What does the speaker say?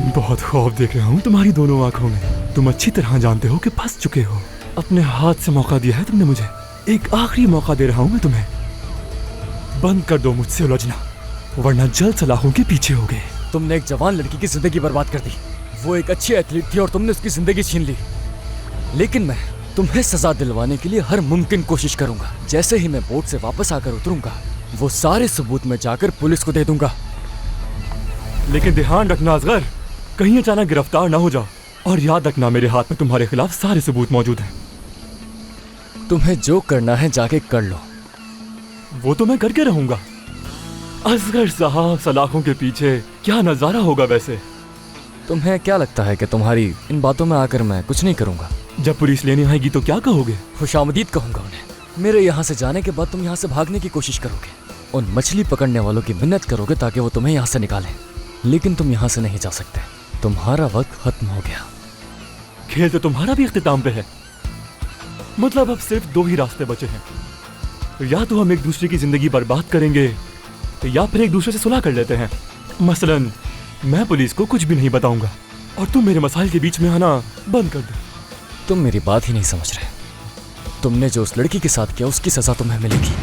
बहुत खौफ देख रहा हूँ तुम्हारी दोनों आंखों में। तुम अच्छी तरह जानते हो कि फंस चुके हो। अपने हाथ से मौका दिया है तुमने मुझे। एक आखिरी मौका दे रहा हूँ मैं तुम्हें। बंद कर दो मुझसे उलझना, वरना जल्द सलाखों के पीछे हो गए। तुमने एक जवान लड़की की जिंदगी बर्बाद कर दी। वो एक अच्छी एथलीट थी और तुमने उसकी जिंदगी छीन ली। लेकिन मैं तुम्हें सजा दिलवाने के लिए हर मुमकिन कोशिश करूंगा। जैसे ही मैं बोट से वापस आकर उतरूंगा, वो सारे सबूत मैं जाकर पुलिस को दे दूंगा। लेकिन ध्यान रखना असगर, कहीं अचानक गिरफ्तार ना हो जाओ। और याद रखना मेरे हाथ में तुम्हारे खिलाफ सारे सबूत मौजूद हैं। तुम्हें जो करना है जाके कर लो। वो तो मैं करके रहूंगा। असगर साहब, सलाखों के पीछे क्या नजारा होगा वैसे। तुम्हें क्या लगता है कि तुम्हारी इन बातों में आकर मैं कुछ नहीं करूंगा? जब पुलिस लेने आएगी तो क्या कहोगे? खुशामदीद कहूंगा उन्हें। मेरे यहाँ से जाने के बाद तुम यहाँ से भागने की कोशिश करोगे। उन मछली पकड़ने वालों की मिन्नत करोगे ताकि वो तुम्हें यहाँ से निकालें। लेकिन तुम यहाँ से नहीं जा सकते। तुम्हारा वक्त खत्म हो गया। खेल तो तुम्हारा भी इख्तिताम पे है। मतलब अब सिर्फ दो ही रास्ते बचे हैं। या तो हम एक दूसरे की जिंदगी बर्बाद करेंगे, या फिर एक दूसरे से सुलह कर लेते हैं। मसलन मैं पुलिस को कुछ भी नहीं बताऊंगा और तुम मेरे मसाइल के बीच में आना बंद कर दो। तुम मेरी बात ही नहीं समझ रहे। तुमने जो उस लड़की के साथ किया उसकी सजा तुम्हें मिलेगी।